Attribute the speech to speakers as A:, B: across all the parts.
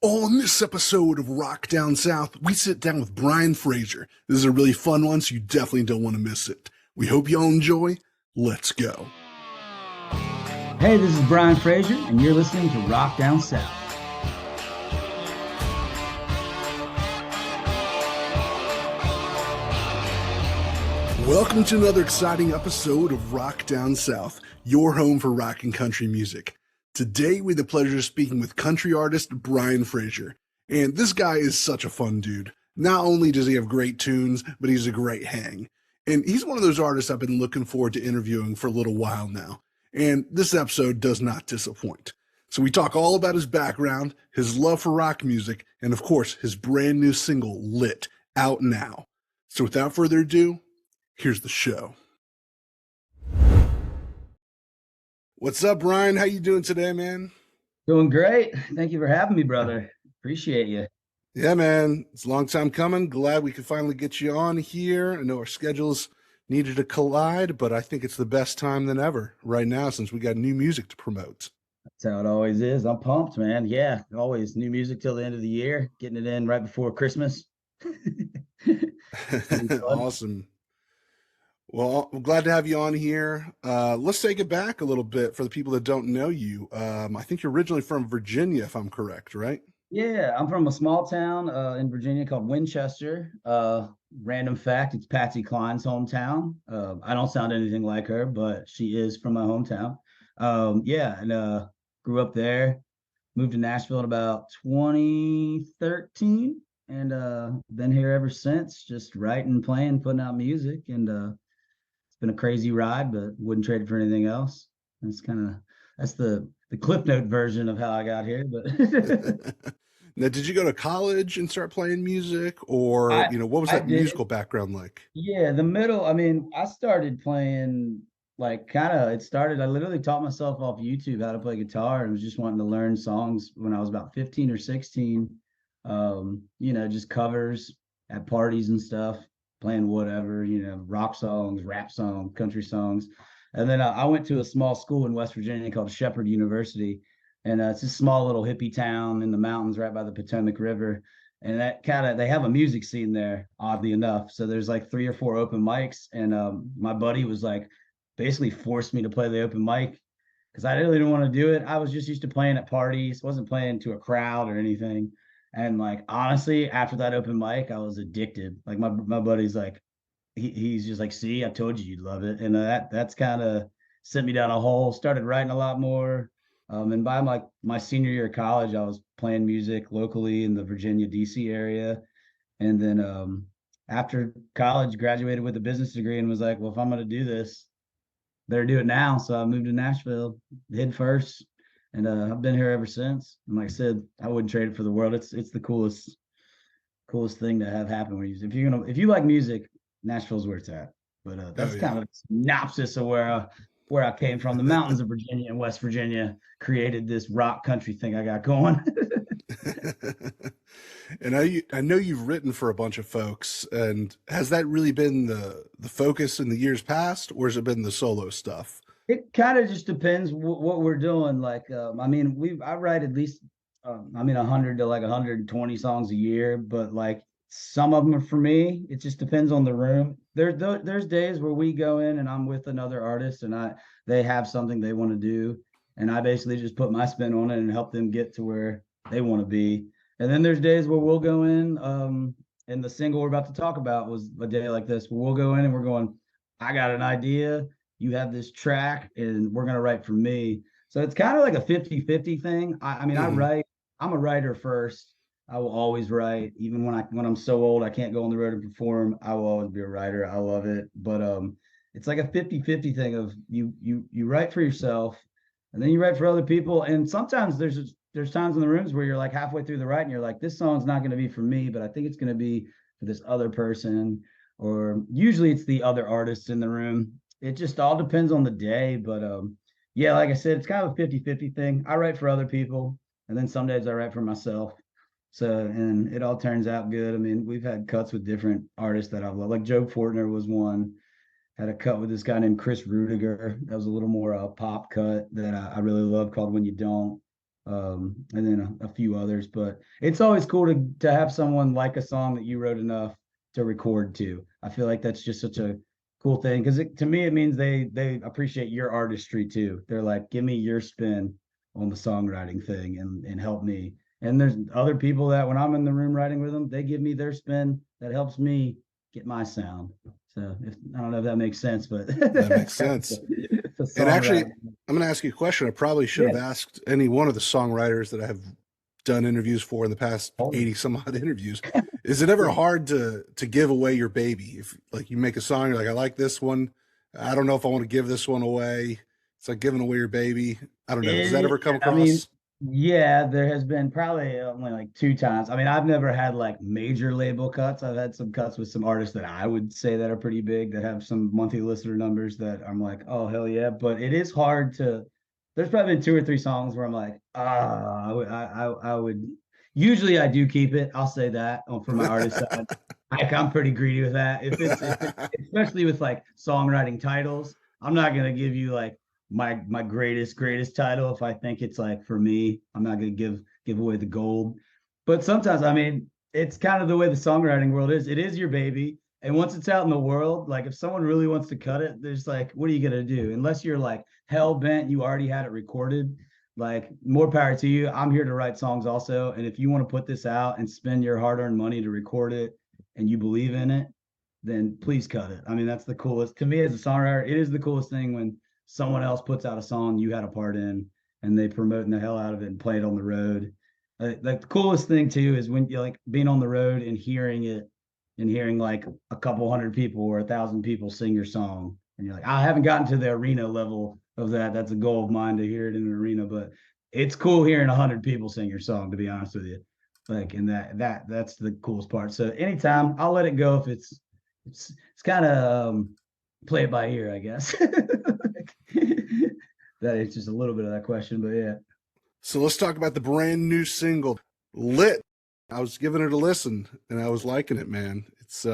A: On this episode of Rock Down South, we sit down with Bryan Frazier. This is a really fun one, so you definitely don't want to miss it. We hope y'all enjoy. Let's go.
B: Hey, this is Bryan Frazier, and you're listening to Rock Down South.
A: Welcome to another exciting episode of Rock Down South, your home for rock and country music. Today, we have the pleasure of speaking with country artist Bryan Frazier. And this guy is such a fun dude. Not only does he have great tunes, but he's a great hang. And he's one of those artists I've been looking forward to interviewing for a little while now. And this episode does not disappoint. So we talk all about his background, his love for rock music, and of course, his brand new single, Lit, out now. So without further ado, here's the show. What's up, Bryan? How you doing today, man?
B: Doing great. Thank you for having me, brother. Appreciate you.
A: Yeah, man. It's a long time coming. Glad we could finally get you on here. I know our schedules needed to collide, but I think it's the best time than ever right now since we got new music to promote.
B: That's how it always is. I'm pumped, man. Yeah, always new music till the end of the year, getting it in right before Christmas.
A: Awesome. Well, I'm glad to have you on here. Let's take it back a little bit for the people that don't know you. I think you're originally from Virginia, if I'm correct, right?
B: Yeah, I'm from a small town in Virginia called Winchester. Random fact, it's Patsy Cline's hometown. I don't sound anything like her, but she is from my hometown. And grew up there, moved to Nashville in about 2013, and been here ever since, just writing, playing, putting out music, and it's been a crazy ride, but wouldn't trade it for anything else. That's the Cliff Note version of how I got here. But
A: Now, did you go to college and start playing music, or
B: I
A: what was
B: I
A: that
B: did.
A: musical background like?
B: Yeah, the middle. I mean, I started playing like kind of. It started. I literally taught myself off YouTube how to play guitar, and was just wanting to learn songs when I was about 15 or 16. Just covers at parties and stuff, playing whatever. Rock songs, rap songs, country songs, and then I went to a small school in West Virginia called Shepherd University, and it's a small little hippie town in the mountains right by the Potomac River, and they have a music scene there, oddly enough. So there's like 3 or 4 open mics, and my buddy was like basically forced me to play the open mic because I really didn't want to do it. I was just used to playing at parties, wasn't playing to a crowd or anything. And like honestly, after that open mic, I was addicted. Like my buddy's like, he's just like, see, I told you you'd love it. And that's kind of sent me down a hole. Started writing a lot more. And by my senior year of college, I was playing music locally in the Virginia, DC area. And then after college, graduated with a business degree and was like, well, if I'm going to do this, better do it now. So I moved to Nashville head first, and I've been here ever since. And like I said, I wouldn't trade it for the world. It's the coolest thing to have happen when if you like music, Nashville's where it's at. But
A: Oh
B: that's
A: yeah.
B: kind of a synopsis of where I came from. The mountains of Virginia and West Virginia created this rock country thing I got going.
A: And I know you've written for a bunch of folks, and has that really been the focus in the years past, or has it been the solo stuff?
B: It kind of just depends what we're doing. Like, I mean, I write at least, 100 to like 120 songs a year, but like some of them are for me. It just depends on the room. There's days where we go in and I'm with another artist and they have something they want to do, and I basically just put my spin on it and help them get to where they want to be. And then there's days where we'll go in, and the single we're about to talk about was a day like this, where we'll go in and we're going, I got an idea, you have this track, and we're going to write for me. So it's kind of like a 50-50 thing. I mean, I
A: Hmm.
B: write, I'm a writer first. I will always write, even when I'm so old I can't go on the road and perform. I will always be a writer. I love it. But it's like a 50-50 thing of you write for yourself and then you write for other people. And sometimes there's times in the rooms where you're like halfway through the write and you're like, this song's not going to be for me, but I think it's going to be for this other person. Or usually it's the other artists in the room. It just all depends on the day. But yeah, like I said, it's kind of a 50-50 thing. I write for other people, and then some days I write for myself. So, and it all turns out good. I mean, we've had cuts with different artists that I've loved. Like Joe Fortner was one. Had a cut with this guy named Chris Rudiger. That was a little more pop cut that I really love, called When You Don't. and then a few others. But it's always cool to have someone like a song that you wrote enough to record to. I feel like that's just such a cool thing because to me it means they appreciate your artistry too. They're like, give me your spin on the songwriting thing and help me. And there's other people that when I'm in the room writing with them, they give me their spin that helps me get my sound. So I don't know if that makes sense, but
A: That makes
B: that's kind of
A: sense.
B: the
A: And actually,
B: songwriting.
A: I'm going to ask you a question. I probably should have
B: Yeah.
A: asked any one of the songwriters that I have done interviews for in the past 80 some odd interviews. Is it ever
B: Yeah.
A: hard to give away your baby? If like you make a song, you're like, I like this one. I don't know if I want to give this one away. It's like giving away your baby. I don't know. Does that ever come
B: I mean,
A: across?
B: yeah, there has been probably only like two times. I mean, I've never had like major label cuts. I've had some cuts with some artists that I would say that are pretty big that have some monthly listener numbers that I'm like, oh hell yeah. But it is hard to. There's probably been two or three songs where I'm like, I would. Usually I do keep it. I'll say that for my artist side. Like I'm pretty greedy with that. If it's especially with like songwriting titles, I'm not gonna give you like my greatest title if I think it's like for me. I'm not gonna give away the gold. But sometimes, I mean, it's kind of the way the songwriting world is. It is your baby. And once it's out in the world, like if someone really wants to cut it, there's like, what are you gonna do? Unless you're like hell bent, you already had it recorded. Like more power to you. I'm here to write songs also. And if you want to put this out and spend your hard-earned money to record it and you believe in it, then please cut it. I mean, that's the coolest to me as a songwriter. It is the coolest thing when someone else puts out a song you had a part in and they promoting the hell out of it and play it on the road. Like the coolest thing too is when you like being on the road and hearing it and hearing like a couple hundred people or 1,000 people sing your song. And you're like, I haven't gotten to the arena level of that. That's a goal of mine to hear it in an arena, but it's cool hearing 100 people sing your song, to be honest with you. Like, and that's the coolest part. So anytime I'll let it go if it's kind of play it by ear, I guess. That is just a little bit of that question, but yeah.
A: So let's talk about the brand new single, Lit. I was giving it a listen and I was liking it, man. It's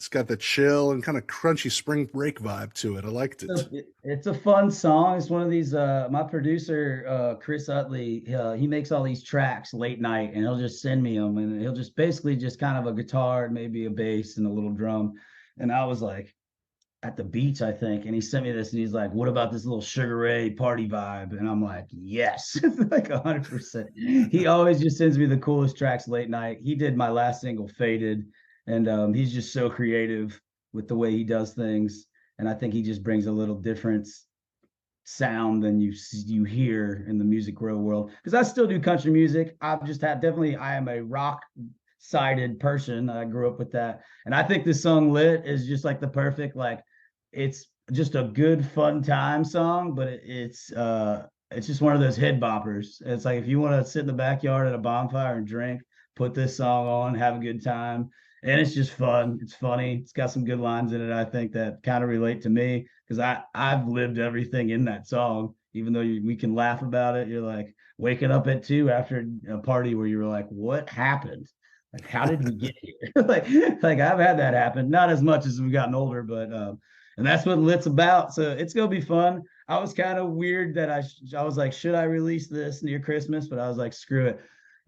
A: got the chill and kind of crunchy spring break vibe to it. I liked
B: So
A: it.
B: it's a fun song. It's one of these. My producer, Chris Utley, he makes all these tracks late night, and he'll just send me them, and he'll just basically just kind of a guitar, maybe a bass, and a little drum. And I was like, at the beach, I think, and he sent me this, and he's like, "What about this little Sugar Ray party vibe?" And I'm like, "Yes, like 100%." He always just sends me the coolest tracks late night. He did my last single, Faded, and he's just so creative with the way he does things, and I think he just brings a little different sound than you hear in the music real world. Because I still do country music. I've just had definitely I am a rock sided person. I grew up with that. And I think this song Lit is just like the perfect, like it's just a good fun time song, but it's just one of those head boppers. It's like if you want to sit in the backyard at a bonfire and drink, put this song on, have a good time. And it's just fun. It's funny. It's got some good lines in it, I think, that kind of relate to me because I've lived everything in that song. Even though we can laugh about it, you're like waking up at 2 after a party where you were like, "What happened? Like, how did we get here?" like I've had that happen. Not as much as we've gotten older, but and that's what Lit's about. So it's gonna be fun. I was kind of weird that I was like, should I release this near Christmas? But I was like, screw it.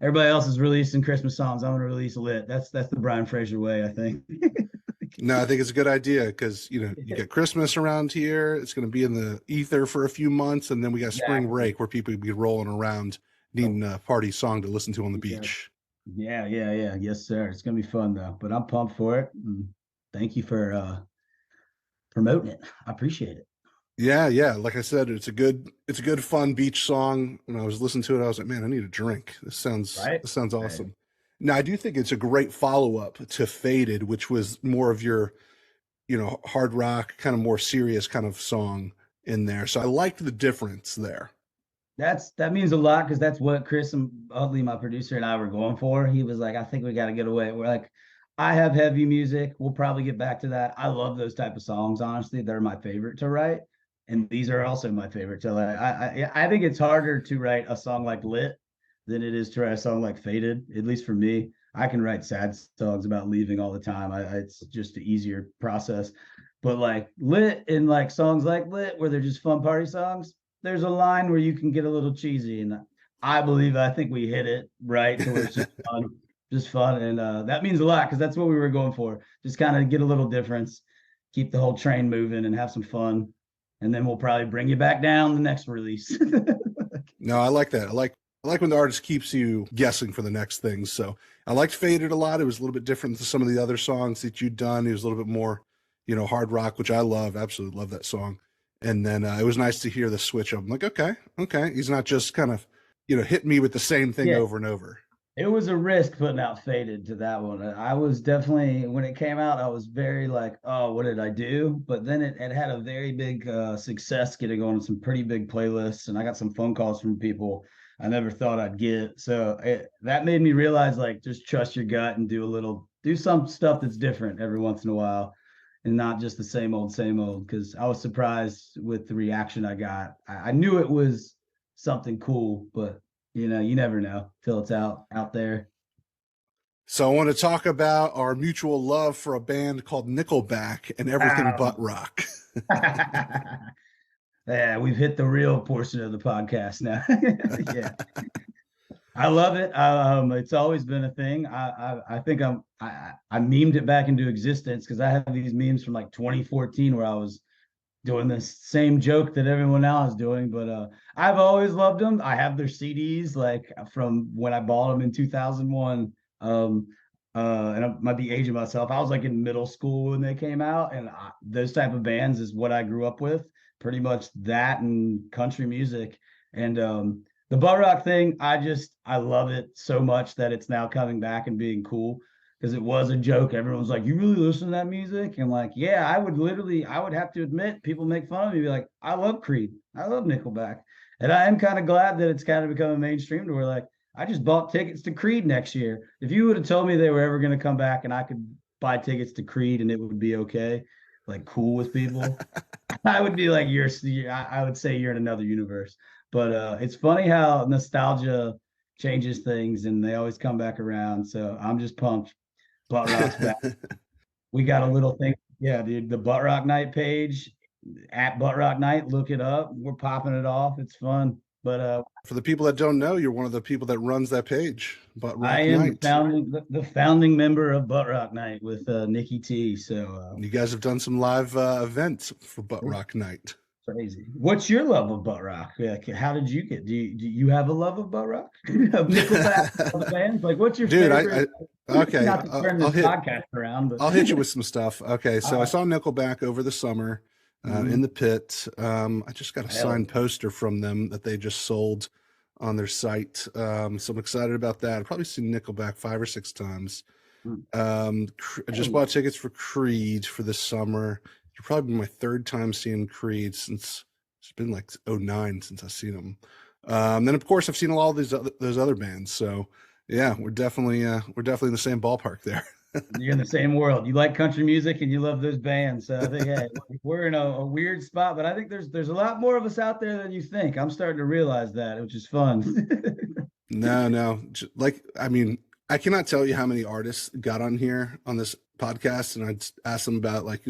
B: Everybody else is releasing Christmas songs. I'm gonna release Lit. That's the Bryan Frazier way, I think.
A: No, I think it's a good idea because you get Christmas around here. It's going to be in the ether for a few months, and then we got spring
B: Exactly.
A: break where people be rolling around needing a party song to listen to on the
B: Yeah.
A: beach.
B: Yeah. Yes, sir. It's gonna be fun though. But I'm pumped for it. And thank you for promoting it. I appreciate it.
A: Yeah, yeah. Like I said, it's a good fun beach song. When I was listening to it, I was like, man, I need a drink. This sounds
B: Right?
A: this sounds
B: Right.
A: awesome. Now, I do think it's a great follow-up to Faded, which was more of your, hard rock, kind of more serious kind of song in there. So I liked the difference there.
B: That means a lot because that's what Chris and Utley, my producer, and I were going for. He was like, I think we got to get away. We're like, I have heavy music. We'll probably get back to that. I love those type of songs, honestly. They're my favorite to write. And these are also my favorite to write. I think it's harder to write a song like Lit than it is to write a song like Faded, at least for me. I can write sad songs about leaving all the time. It's just an easier process. But like Lit and like songs like Lit, where they're just fun party songs, there's a line where you can get a little cheesy, and I think we hit it right to where it's just fun, and that means a lot because that's what we were going for. Just kind of get a little difference, keep the whole train moving, and have some fun, and then we'll probably bring you back down the next release.
A: No, I like that. I like when the artist keeps you guessing for the next thing. So I liked Faded a lot. It was a little bit different than some of the other songs that you'd done. It was a little bit more, hard rock, which I love. Absolutely love that song. And then it was nice to hear the switch up. I'm like, okay, okay. He's not just kind of, hit me with the same thing
B: Yeah,
A: over and over.
B: it was a risk putting out Faded to that one. I was definitely, when it came out, I was very like, oh, what did I do? But then it had a very big success getting on some pretty big playlists. And I got some phone calls from people I never thought I'd get. So that made me realize like, just trust your gut and do some stuff that's different every once in a while and not just the same old, same old. Cause I was surprised with the reaction I got. I knew it was something cool, but you never know till it's out there.
A: So I want to talk about our mutual love for a band called Nickelback and everything but
B: Um,
A: rock.
B: yeah, we've hit the real portion of the podcast now. Yeah, I love it. It's always been a thing. I think I memed it back into existence because I have these memes from like 2014 where I was doing the same joke that everyone now is doing. But I've always loved them. I have their CDs like from when I bought them in 2001. And I might be aging myself. I was like in middle school when they came out, and those type of bands is what I grew up with. Pretty much that and country music. And the butt rock thing, I love it so much that it's now coming back and being cool because it was a joke. Everyone's like, "You really listen to that music?" And like, yeah, I would have to admit, people make fun of me, be like, "I love Creed, I love Nickelback," and I am kind of glad that it's kind of becoming mainstream to where like I just bought tickets to Creed next year. If you would have told me they were ever going to come back and I could buy tickets to Creed and it would be okay, like cool with people, I would be like, I would say you're in another universe. But it's funny how nostalgia changes things and they always come back around. So I'm just pumped. Butt Rock's back. We got a little thing. Yeah, dude, the Butt Rock Night page at Butt Rock Night, look it up. We're popping it off. It's fun. But
A: For the people that don't know, you're one of the people that runs that page, Butt
B: I
A: Rock
B: am
A: Night.
B: the founding member of Butt Rock Night with Nikki T. So
A: You guys have done some live events for Butt
B: it's
A: Rock Night.
B: crazy. What's your love of Butt Rock? Yeah, how did you get? Do you have a love of Butt Rock? Of Nickelback, of the bands? Like, what's your
A: Dude,
B: favorite?
A: okay,
B: Not to turn
A: I'll
B: this
A: hit
B: podcast around, but
A: I'll hit you with some stuff. Okay, so I
B: uh,
A: saw Nickelback over the summer in
B: mhm,
A: the pit. I just got a
B: hell
A: signed poster from them that they just sold on their site. So I'm excited about that. I've probably seen Nickelback 5 or 6 times.
B: yeah.
A: I just
B: Hey,
A: bought tickets for Creed for this summer. It'll probably be my third time seeing Creed since it's been like '09 since I've seen them. Then of course I've seen all those other bands. So yeah, we're definitely in the same ballpark there.
B: you're in the same world. You like country music and you love those bands. So I think, hey, we're in a weird spot, but I think there's a lot more of us out there than you think. I'm starting to realize that, which is fun.
A: No, no. Like, I mean, I cannot tell you how many artists got on here on this podcast, and I'd ask them about, like,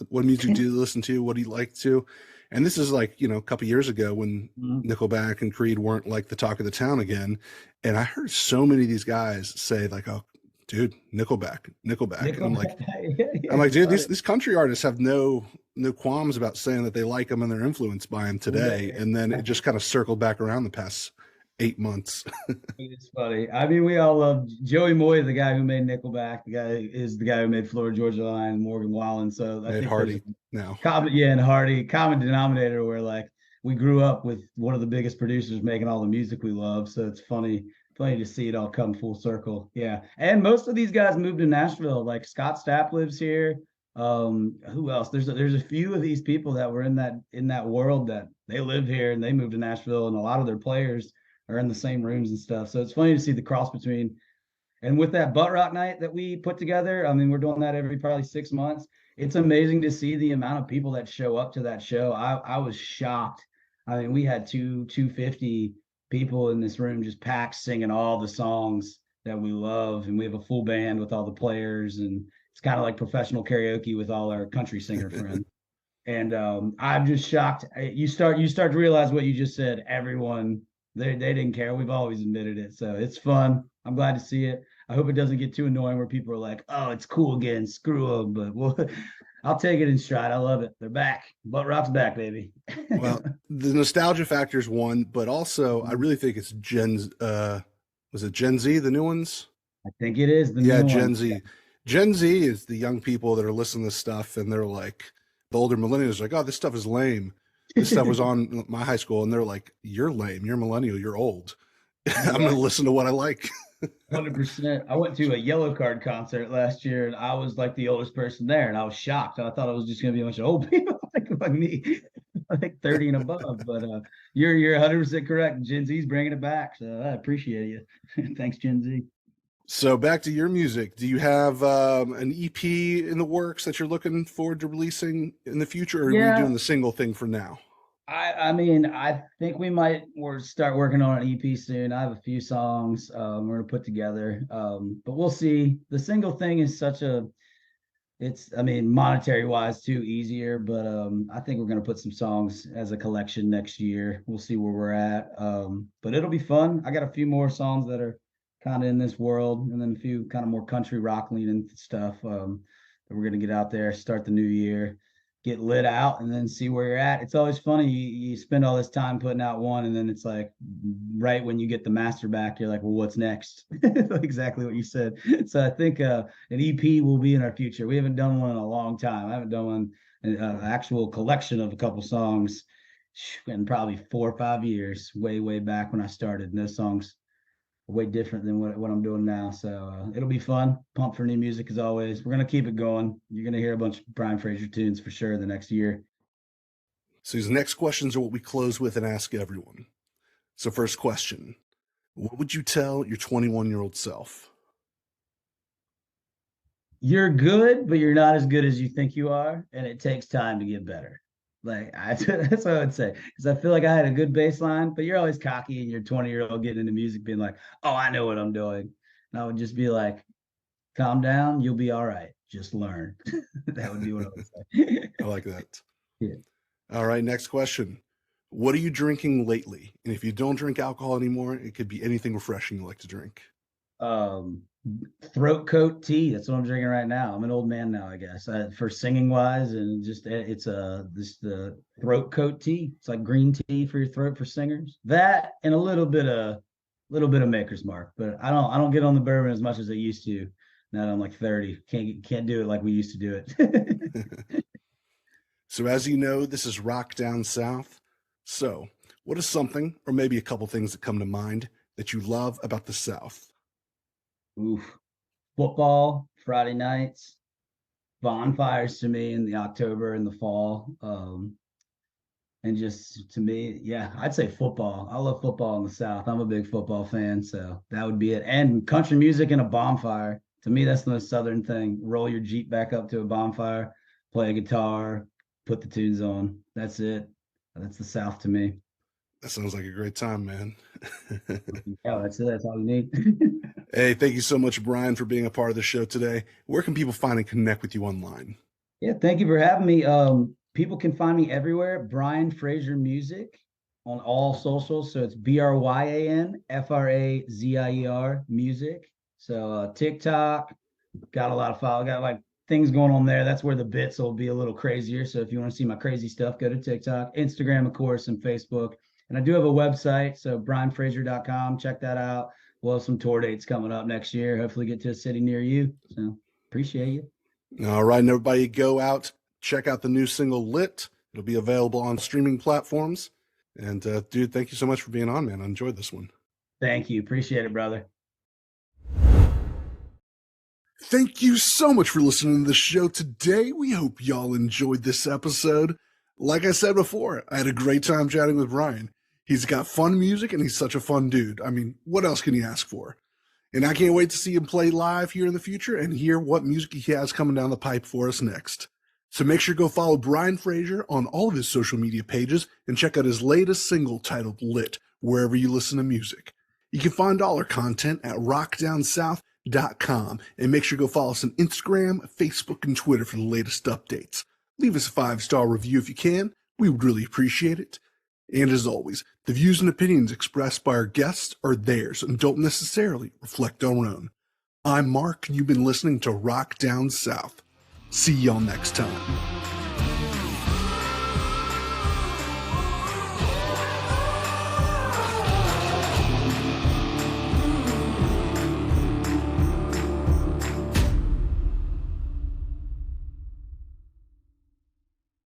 A: what music do you listen to? What do you like to? And this is like, a couple years ago when
B: Mhm.
A: Nickelback and Creed weren't like the talk of the town again. And I heard so many of these guys say, like, oh, dude, Nickelback, Nickelback. And
B: Nickelback, yeah,
A: I'm
B: yeah,
A: like,
B: it's
A: dude,
B: funny.
A: these country artists have no qualms about saying that they like them and they're influenced by them today. And then it just kind of circled back around the past 8 months.
B: It's funny. I mean, we all love Joey Moy, the guy who made Nickelback. The guy is the guy who made Florida Georgia Line, Morgan Wallen. So I
A: Ed
B: think there's a
A: Hardy now.
B: and Hardy common denominator where like we grew up with one of the biggest producers making all the music we love. So it's funny to see it all come full circle. Yeah, and most of these guys moved to Nashville. Like Scott Stapp lives here. Who else? There's a few of these people that were in that world that they live here and they moved to Nashville, and a lot of their players are in the same rooms and stuff. So it's funny to see the cross between. And with that butt rock night that we put together, I mean, we're doing that every probably 6 months. It's amazing to see the amount of people that show up to that show. I was shocked. I mean, we had 250 people in this room just packed singing all the songs that we love. And we have a full band with all the players. And it's kind of like professional karaoke with all our country singer friends. And I'm just shocked. You start to realize what you just said. Everyone They didn't care. We've always admitted it, so it's fun. I'm glad to see it. I hope it doesn't get too annoying where people are like, "Oh, it's cool again, screw them." But I'll take it in stride. I love it. They're back. Butt rock's back, baby.
A: Well, the nostalgia factor is one, but also I really think it's was it Gen Z, the new ones?
B: I think it is the
A: Yeah,
B: new one.
A: Gen Z. Gen Z is the young people that are listening to this stuff, and they're like, the older millennials are like, oh, this stuff is lame. This stuff was on my high school, and they're like, you're lame. You're millennial. You're old. I'm going
B: Yeah,
A: to listen to what I like.
B: 100%. I went to a Yellow Card concert last year, and I was like the oldest person there, and I was shocked. I thought it was just going to be a bunch of old people like me, like 30 and above. But you're 100% correct. Gen Z's bringing it back, so I appreciate you. Thanks, Gen Z.
A: So back to your music. Do you have an EP in the works that you're looking forward to releasing in the future, or are we
B: Yeah,
A: doing the single thing for now?
B: I mean, I think we might start working on an EP soon. I have a few songs we're gonna put together, but we'll see. The single thing is such a it's I mean monetary wise too easier, but I think we're gonna put some songs as a collection next year. We'll see where we're at. But it'll be fun. I got a few more songs that are kind of in this world, and then a few kind of more country rock leaning stuff that we're gonna get out there, start the new year, get lit out, and then see where you're at. It's always funny. You spend all this time putting out one, and then it's like right when you get the master back, you're like, well, what's next? Exactly what you said. So I think an EP will be in our future. We haven't done one in a long time. I haven't done one an actual collection of a couple songs in probably 4 or 5 years, way back when I started. And those songs are way different than what I'm doing now. So it'll be fun. Pumped for new music as always. We're gonna keep it going. You're gonna hear a bunch of Bryan Frazier tunes for sure the next year.
A: So these next questions are what we close with and ask everyone. So first question, what would you tell your 21-year-old self?
B: You're good, but you're not as good as you think you are, and it takes time to get better. That's what I would say. Because I feel like I had a good baseline, but you're always cocky and you're 20-year-old getting into music, being like, "Oh, I know what I'm doing." And I would just be like, "Calm down, you'll be all right. Just learn." That would be what I would say.
A: I like that.
B: Yeah.
A: All right, next question. What are you drinking lately? And if you don't drink alcohol anymore, it could be anything refreshing you like to drink.
B: Um, throat coat tea. That's what I'm drinking right now. I'm an old man now, I guess. For singing wise, and just it's the throat coat tea. It's like green tea for your throat for singers. That and a little bit of Maker's Mark, but I don't get on the bourbon as much as I used to. Now that I'm like 30, can't do it like we used to do it.
A: So as you know, this is Rock Down South. So what is something, or maybe a couple things that come to mind, that you love about the South?
B: Oof. Football, Friday nights, bonfires to me in the October and the fall. And just to me, yeah, I'd say football. I love football in the South. I'm a big football fan, so that would be it. And country music and a bonfire. To me, that's the most southern thing. Roll your Jeep back up to a bonfire, play a guitar, put the tunes on. That's it. That's the South to me.
A: That sounds like a great time, man.
B: Yeah, that's it. That's all you need.
A: Hey, thank you so much, Bryan, for being a part of the show today. Where can people find and connect with you online?
B: Yeah, thank you for having me. People can find me everywhere. Bryan Frazier Music on all socials. So it's BryanFrazier music. So TikTok, got a lot of follow, got like things going on there. That's where the bits will be a little crazier. So if you want to see my crazy stuff, go to TikTok, Instagram, of course, and Facebook. And I do have a website, so bryanfrazier.com. Check that out. We'll have some tour dates coming up next year. Hopefully get to a city near you. So appreciate you.
A: All right, and everybody go out, check out the new single Lit. It'll be available on streaming platforms. And dude, thank you so much for being on, man. I enjoyed this one.
B: Thank you. Appreciate it, brother.
A: Thank you so much for listening to the show today. We hope y'all enjoyed this episode. Like I said before, I had a great time chatting with Bryan. He's got fun music and he's such a fun dude. I mean, what else can you ask for? And I can't wait to see him play live here in the future and hear what music he has coming down the pipe for us next. So make sure to go follow Bryan Frazier on all of his social media pages and check out his latest single titled Lit, wherever you listen to music. You can find all our content at rockdownsouth.com and make sure to go follow us on Instagram, Facebook, and Twitter for the latest updates. Leave us a 5-star review if you can. We would really appreciate it. And as always, the views and opinions expressed by our guests are theirs and don't necessarily reflect our own. I'm Mark, and you've been listening to Rock Down South. See y'all next time.